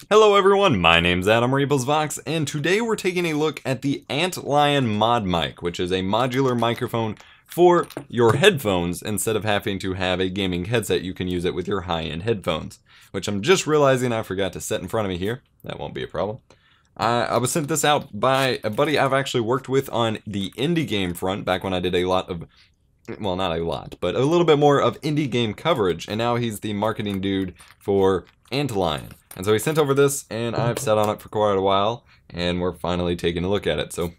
Hello everyone, my name's Adam Vox, and today we're taking a look at the AntLion ModMic, which is a modular microphone for your headphones. Instead of having to have a gaming headset, you can use it with your high-end headphones, which I'm just realizing I forgot to set in front of me here. That won't be a problem. I was sent this out by a buddy I've actually worked with on the indie game front back when I did a lot of, well, not a lot, but a little bit more of indie game coverage, and now he's the marketing dude for AntLion. And so he sent over this, and I've sat on it for quite a while, and we're finally taking a look at it. So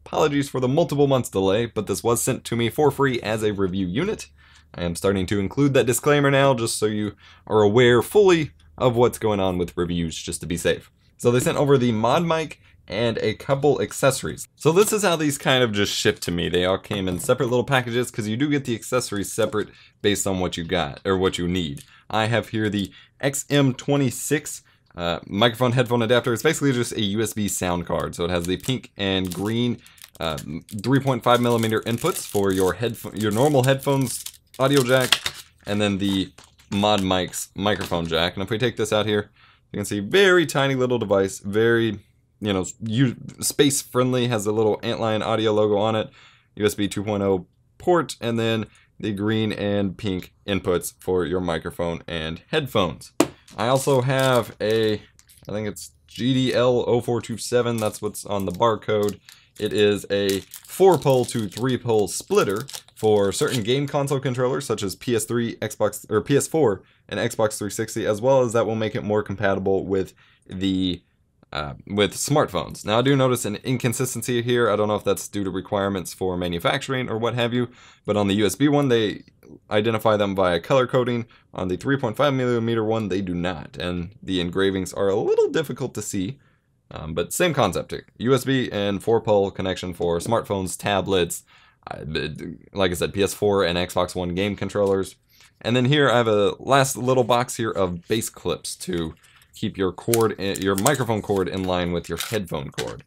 apologies for the multiple months delay, but this was sent to me for free as a review unit. I am starting to include that disclaimer now, just so you are aware fully of what's going on with reviews, just to be safe. So they sent over the ModMic and a couple accessories. So this is how these kind of just shipped to me. They all came in separate little packages, because you do get the accessories separate based on what you got, or what you need. I have here the XM26 microphone headphone adapter. It's basically just a USB sound card. So it has the pink and green 3.5 millimeter inputs for your normal headphones audio jack, and then the ModMic's microphone jack. And if we take this out here, you can see very tiny little device, very, you know, space friendly, has a little AntLion audio logo on it, USB 2.0 port, and then the green and pink inputs for your microphone and headphones. I also have I think it's GDL0427, that's what's on the barcode. It is a 4-pole to 3-pole splitter for certain game console controllers such as PS3, Xbox, or PS4 and Xbox 360, as well as that will make it more compatible with the with smartphones. Now I do notice an inconsistency here. I don't know if that's due to requirements for manufacturing or what have you, but on the USB one they identify them via color coding. On the 3.5 millimeter one they do not, and the engravings are a little difficult to see, but same concept. USB and 4-pole connection for smartphones, tablets, like I said, PS4 and Xbox One game controllers. And then here I have a last little box here of bass clips to keep your microphone cord in line with your headphone cord.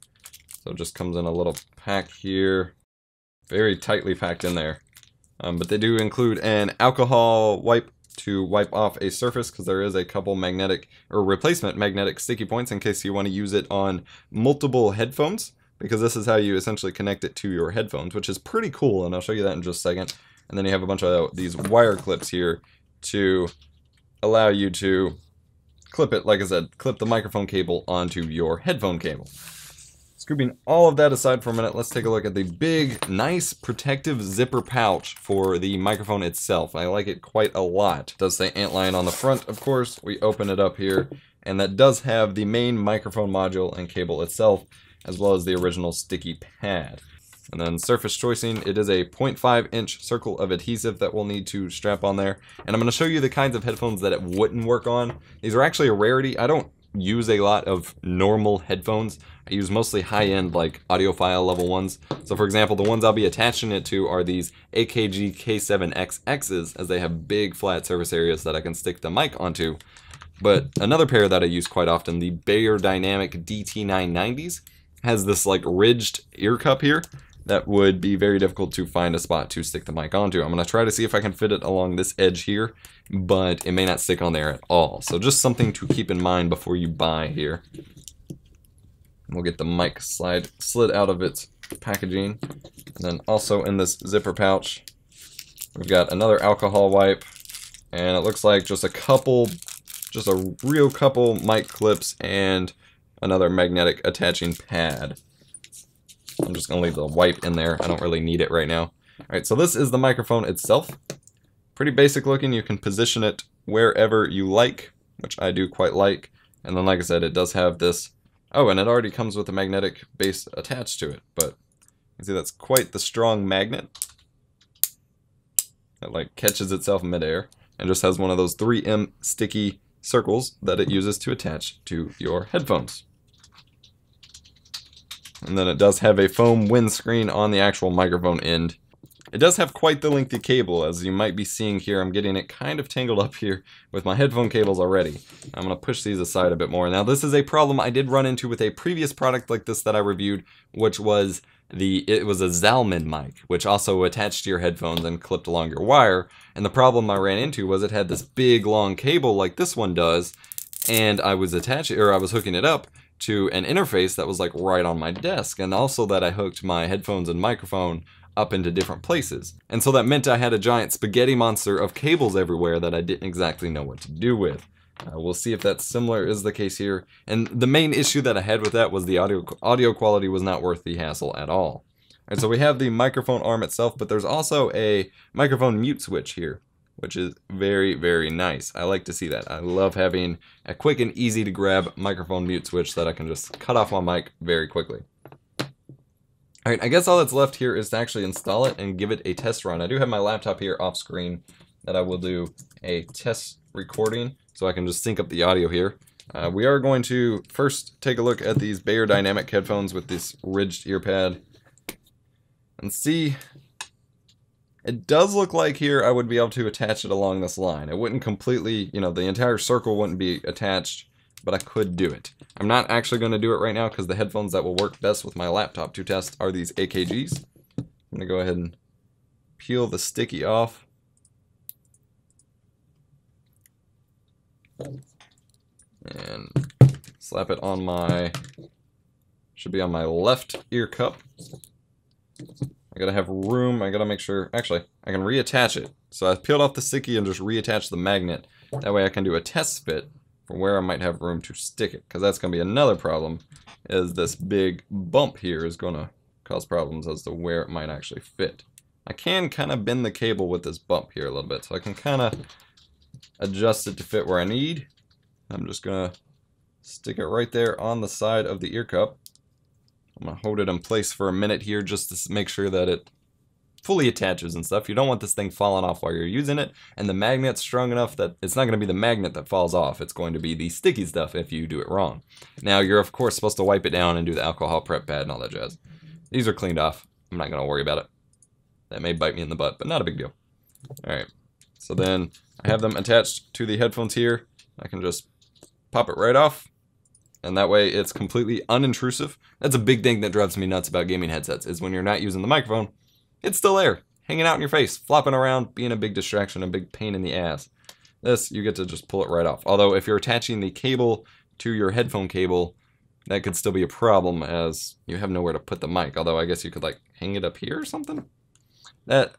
So it just comes in a little pack here, very tightly packed in there. But they do include an alcohol wipe to wipe off a surface, because there is a couple magnetic or replacement magnetic sticky points in case you want to use it on multiple headphones, because this is how you essentially connect it to your headphones, which is pretty cool, and I'll show you that in just a second. And then you have a bunch of these wire clips here to allow you to clip it, like I said, clip the microphone cable onto your headphone cable. Scooping all of that aside for a minute, let's take a look at the big, nice, protective zipper pouch for the microphone itself. I like it quite a lot. It does say AntLion on the front, of course. We open it up here, and that does have the main microphone module and cable itself, as well as the original sticky pad. And then surface choicing, it is a 0.5-inch circle of adhesive that we'll need to strap on there. And I'm going to show you the kinds of headphones that it wouldn't work on. These are actually a rarity. I don't use a lot of normal headphones. I use mostly high-end, like audiophile level ones. So for example, the ones I'll be attaching it to are these AKG K7XXs, as they have big flat surface areas that I can stick the mic onto. But another pair that I use quite often, the Beyerdynamic DT990s, has this like ridged ear cup here that would be very difficult to find a spot to stick the mic onto. I'm going to try to see if I can fit it along this edge here, but it may not stick on there at all. So just something to keep in mind before you buy here. We'll get the mic slid out of its packaging. And then also in this zipper pouch, we've got another alcohol wipe, and it looks like just a real couple mic clips and another magnetic attaching pad. I'm just going to leave the wipe in there. I don't really need it right now. Alright, so this is the microphone itself. Pretty basic looking. You can position it wherever you like, which I do quite like. And then, like I said, it does have this. Oh, and it already comes with a magnetic base attached to it. But you can see that's quite the strong magnet. That like catches itself in midair and just has one of those 3M sticky circles that it uses to attach to your headphones. And then it does have a foam windscreen on the actual microphone end. It does have quite the lengthy cable, as you might be seeing here. I'm getting it kind of tangled up here with my headphone cables already. I'm going to push these aside a bit more. Now this is a problem I did run into with a previous product like this that I reviewed, which was it was a Zalman mic, which also attached to your headphones and clipped along your wire. And the problem I ran into was it had this big long cable like this one does, and I was hooking it up to an interface that was like right on my desk, and also that I hooked my headphones and microphone up into different places. And so that meant I had a giant spaghetti monster of cables everywhere that I didn't exactly know what to do with. We'll see if that's similar is the case here. And the main issue that I had with that was the audio quality was not worth the hassle at all. Alright, so we have the microphone arm itself, but there's also a microphone mute switch here, which is very, very nice. I like to see that. I love having a quick and easy to grab microphone mute switch that I can just cut off my mic very quickly. Alright, I guess all that's left here is to actually install it and give it a test run. I do have my laptop here off screen that I will do a test recording, so I can just sync up the audio here. We are going to first take a look at these Bayer Dynamic headphones with this ridged ear pad and see. It does look like here I would be able to attach it along this line. It wouldn't completely, you know, the entire circle wouldn't be attached, but I could do it. I'm not actually going to do it right now because the headphones that will work best with my laptop to test are these AKGs. I'm going to go ahead and peel the sticky off. And slap it on my, should be on my left ear cup. I gotta have room, I gotta make sure, actually, I can reattach it. So I peeled off the sticky and just reattached the magnet. That way I can do a test fit for where I might have room to stick it. Because that's gonna be another problem, is this big bump here is gonna cause problems as to where it might actually fit. I can kind of bend the cable with this bump here a little bit, so I can kind of adjust it to fit where I need. I'm just gonna stick it right there on the side of the ear cup. I'm gonna hold it in place for a minute here just to make sure that it fully attaches and stuff. You don't want this thing falling off while you're using it, and the magnet's strong enough that it's not gonna be the magnet that falls off. It's going to be the sticky stuff if you do it wrong. Now you're of course supposed to wipe it down and do the alcohol prep pad and all that jazz. These are cleaned off. I'm not gonna worry about it. That may bite me in the butt, but not a big deal. Alright, so then I have them attached to the headphones here. I can just pop it right off, and that way it's completely unintrusive. That's a big thing that drives me nuts about gaming headsets, is when you're not using the microphone, it's still there, hanging out in your face, flopping around, being a big distraction, a big pain in the ass. This, you get to just pull it right off. Although if you're attaching the cable to your headphone cable, that could still be a problem as you have nowhere to put the mic. Although I guess you could like hang it up here or something. That's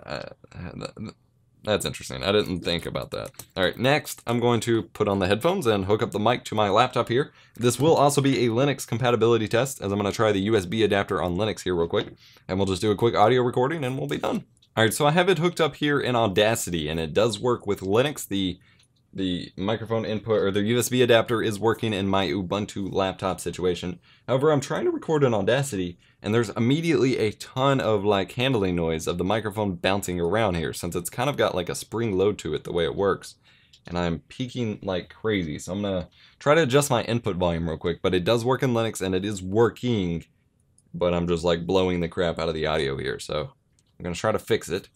interesting. I didn't think about that. Alright, next I'm going to put on the headphones and hook up the mic to my laptop here. This will also be a Linux compatibility test, as I'm going to try the USB adapter on Linux here real quick. And we'll just do a quick audio recording and we'll be done. Alright, so I have it hooked up here in Audacity, and it does work with Linux. The microphone input, or the USB adapter, is working in my Ubuntu laptop situation. However, I'm trying to record in Audacity, and there's immediately a ton of like handling noise of the microphone bouncing around here, since it's kind of got like a spring load to it the way it works. And I'm peaking like crazy, so I'm gonna try to adjust my input volume real quick. But it does work in Linux, and it is working, but I'm just like blowing the crap out of the audio here, so I'm gonna try to fix it.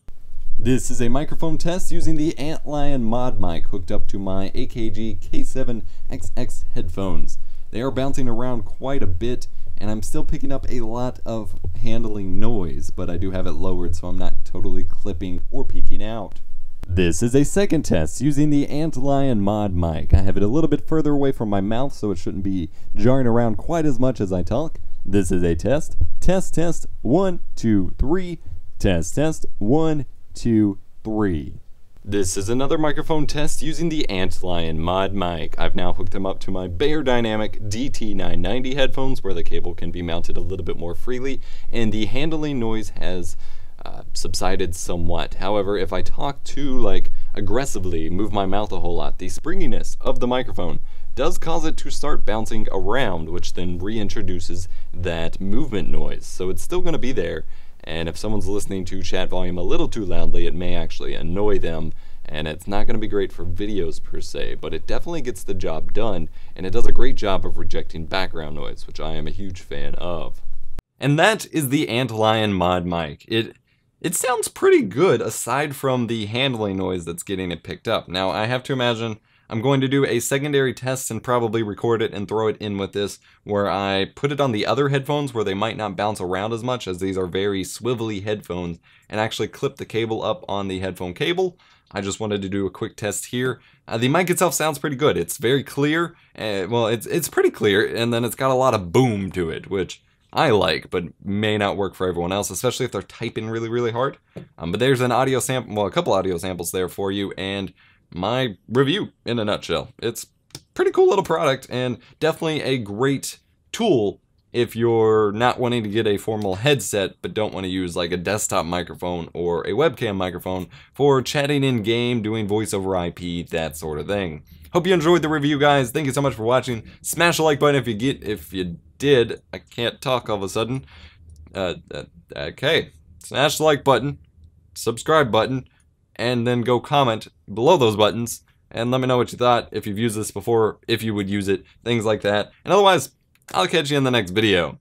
This is a microphone test using the AntLion ModMic hooked up to my AKG K7XX headphones. They are bouncing around quite a bit, and I'm still picking up a lot of handling noise, but I do have it lowered so I'm not totally clipping or peaking out. This is a second test using the AntLion ModMic. I have it a little bit further away from my mouth so it shouldn't be jarring around quite as much as I talk. This is a test. Test, 1, 2, 3. Test, 1, 2, 3. This is another microphone test using the AntLion ModMic. I've now hooked them up to my Bayer Dynamic DT990 headphones, where the cable can be mounted a little bit more freely, and the handling noise has subsided somewhat. However, if I talk too like aggressively, move my mouth a whole lot, the springiness of the microphone does cause it to start bouncing around, which then reintroduces that movement noise. So it's still going to be there. And if someone's listening to chat volume a little too loudly, it may actually annoy them, and it's not going to be great for videos per se, but it definitely gets the job done, and it does a great job of rejecting background noise, which I am a huge fan of. And that is the AntLion ModMic. It sounds pretty good aside from the handling noise that's getting it picked up. Now I have to imagine I'm going to do a secondary test and probably record it and throw it in with this, where I put it on the other headphones where they might not bounce around as much, as these are very swivelly headphones, and actually clip the cable up on the headphone cable, I just wanted to do a quick test here. The mic itself sounds pretty good. It's very clear. Well, it's pretty clear, and then it's got a lot of boom to it, which I like, but may not work for everyone else, especially if they're typing really, really hard. But there's an audio sample, well, a couple audio samples there for you, and my review in a nutshell. It's a pretty cool little product, and definitely a great tool if you're not wanting to get a formal headset but don't want to use like a desktop microphone or a webcam microphone for chatting in game, doing voice over IP, that sort of thing. Hope you enjoyed the review, guys. Thank you so much for watching. Smash the like button if you did. I can't talk all of a sudden. Okay. Smash the like button, subscribe button, and then go comment below those buttons and let me know what you thought, if you've used this before, if you would use it, things like that. And otherwise, I'll catch you in the next video.